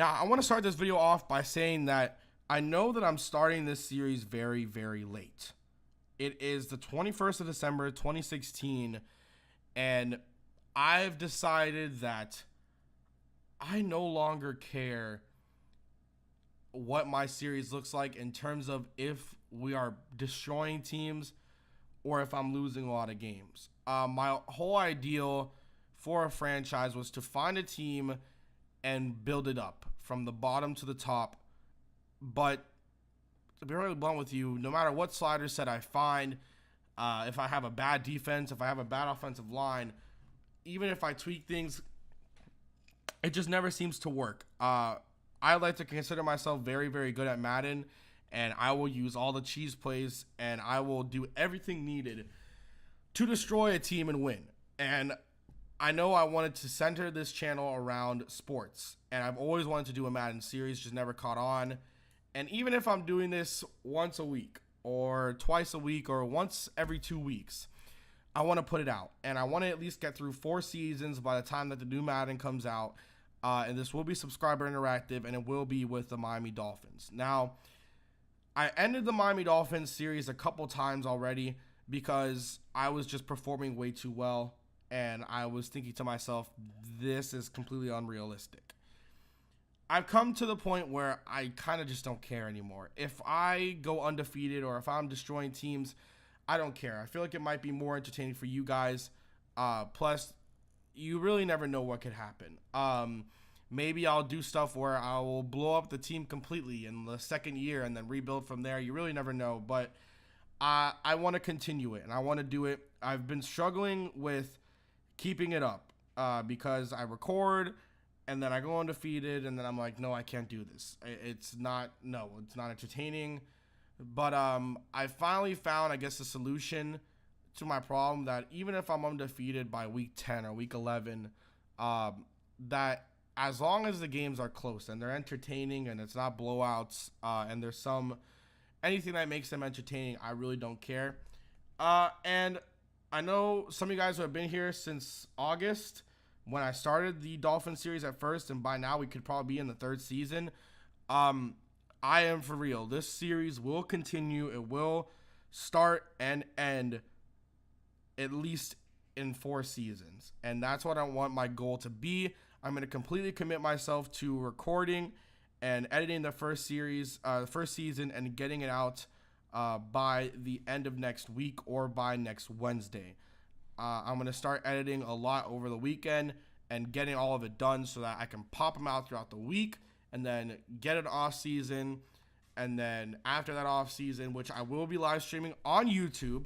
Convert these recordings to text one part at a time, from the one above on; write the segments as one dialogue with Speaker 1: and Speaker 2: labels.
Speaker 1: Now, I want to start this video off by saying that I know that I'm starting this series very, very late. It is the 21st of December, 2016, and I've decided that I no longer care what my series looks like in terms of if we are destroying teams or if I'm losing a lot of games. My whole ideal for a franchise was to find a team and build it up from the bottom to the top. But to be really blunt with you, no matter what slider set I find, if I have a bad defense, if I have a bad offensive line, even if I tweak things, it just never seems to work. I like to consider myself very, very good at Madden, and I will use all the cheese plays, and I will do everything needed to destroy a team and win. And I know I wanted to center this channel around sports, and I've always wanted to do a Madden series, just never caught on. And even if I'm doing this once a week or twice a week or once every 2 weeks, I want to put it out, and I want to at least get through 4 seasons by the time that the new Madden comes out. And this will be subscriber interactive, and it will be with the Miami Dolphins. Now, I ended the Miami Dolphins series a couple times already because I was just performing way too well, and I was thinking to myself, this is completely unrealistic. I've come to the point where I kind of just don't care anymore. If I go undefeated or if I'm destroying teams, I don't care. I feel like it might be more entertaining for you guys. Plus, you really never know what could happen. Maybe I'll do stuff where I will blow up the team completely in the second year and then rebuild from there. You really never know, but I want to continue it, and I want to do it. I've been struggling with keeping it up because I record and then I go undefeated, and then I'm like, no, I can't do this. It's not entertaining. But I finally found, I guess, a solution to my problem that even if I'm undefeated by week 10 or week 11, that as long as the games are close and they're entertaining and it's not blowouts, and there's anything that makes them entertaining, I really don't care. And I know some of you guys who have been here since August when I started the Dolphin series at first, and by now we could probably be in the 3rd season. I am for real. This series will continue. It will start and end at least in 4 seasons, and that's what I want my goal to be. I'm going to completely commit myself to recording and editing the first season and getting it out by the end of next week or by next Wednesday. I'm going to start editing a lot over the weekend and getting all of it done so that I can pop them out throughout the week and then get an off season. And then after that off season, which I will be live streaming on YouTube,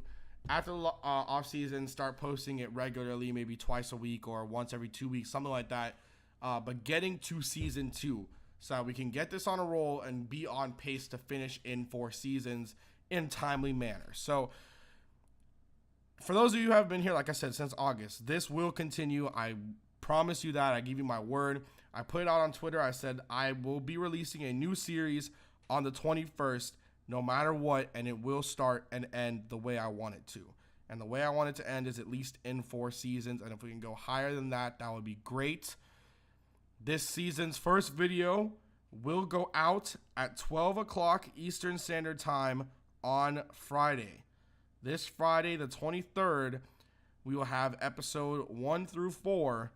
Speaker 1: after the off season, start posting it regularly, maybe twice a week or once every 2 weeks, something like that. But getting to season 2 so that we can get this on a roll and be on pace to finish in 4 seasons in timely manner. So for those of you who have been here, like I said, since August, this will continue. I promise you that. I give you my word. I put it out on Twitter. I said I will be releasing a new series on the 21st, no matter what, and it will start and end the way I want it to. And the way I want it to end is at least in 4 seasons, and if we can go higher than that, that would be great. This season's first video will go out at 12 o'clock Eastern Standard Time on Friday. This Friday, the 23rd, we will have episode 1 through 4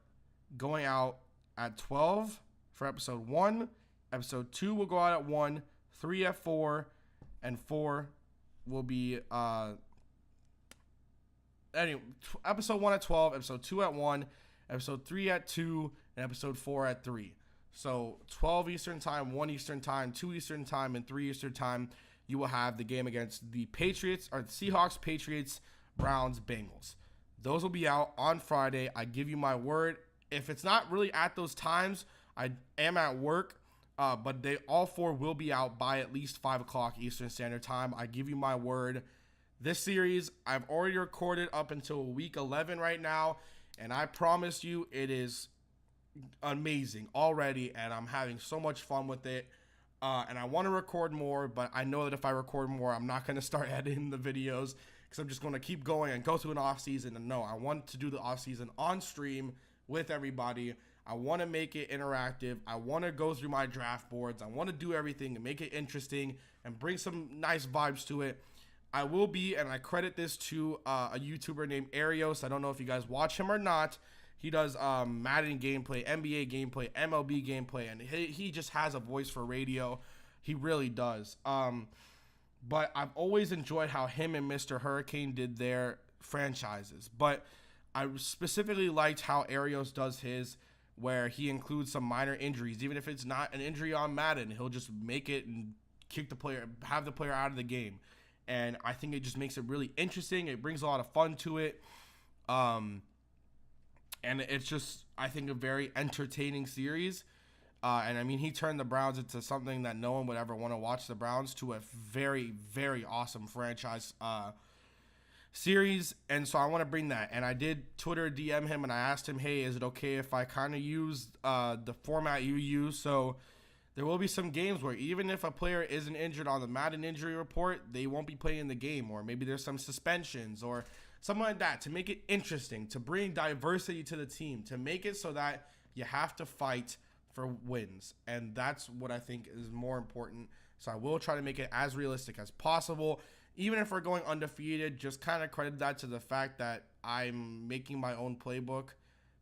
Speaker 1: going out at 12 for episode 1. Episode 2 will go out at 1, 3 at 4, and 4 will be episode 1 at 12, episode 2 at 1, episode 3 at 2, and episode 4 at 3. So 12 Eastern Time, 1 Eastern Time, 2 Eastern Time, and 3 Eastern Time, you will have the game against the Patriots, or the Seahawks, Patriots, Browns, Bengals. Those will be out on Friday. I give you my word. If it's not really at those times, I am at work, but all 4 will be out by at least 5 o'clock Eastern Standard Time. I give you my word. This series, I've already recorded up until week 11 right now, and I promise you it is amazing already, and I'm having so much fun with it. And I want to record more, but I know that if I record more, I'm not going to start editing the videos because I'm just going to keep going and go through an off season. And no, I want to do the off season on stream with everybody. I want to make it interactive. I want to go through my draft boards. I want to do everything and make it interesting and bring some nice vibes to it. I will be, and I credit this to a YouTuber named Arios. I don't know if you guys watch him or not. He does Madden gameplay, NBA gameplay, MLB gameplay, and he just has a voice for radio. He really does. But I've always enjoyed how him and Mr. Hurricane did their franchises. But I specifically liked how Arios does his, where he includes some minor injuries. Even if it's not an injury on Madden, he'll just make it and kick the player, have the player out of the game. And I think it just makes it really interesting. It brings a lot of fun to it. And it's just, I think, a very entertaining series. And I mean, he turned the Browns into something that no one would ever want to watch the Browns, to a very, very awesome franchise series. And so I want to bring that. And I did Twitter DM him and I asked him, hey, is it okay if I kind of use the format you use? So there will be some games where even if a player isn't injured on the Madden injury report, they won't be playing the game, or maybe there's some suspensions or something like that, to make it interesting, to bring diversity to the team, to make it so that you have to fight for wins. And that's what I think is more important. So I will try to make it as realistic as possible. Even if we're going undefeated, just kind of credit that to the fact that I'm making my own playbook.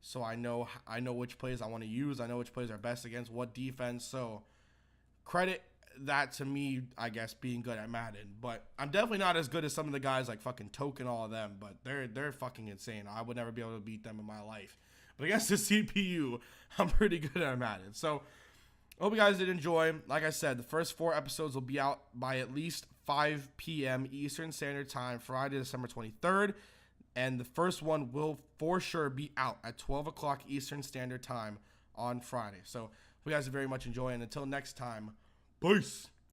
Speaker 1: So I know which plays I want to use. I know which plays are best against what defense. So credit that to me, I guess, being good at Madden. But I'm definitely not as good as some of the guys like fucking Token, all of them. But they're fucking insane. I would never be able to beat them in my life. But against the CPU, I'm pretty good at Madden. So I hope you guys did enjoy. Like I said, the first 4 episodes will be out by at least 5 p.m. Eastern Standard Time, Friday, December 23rd. And the first one will for sure be out at 12 o'clock Eastern Standard Time on Friday. So we guys are very much enjoying. Until next time, peace.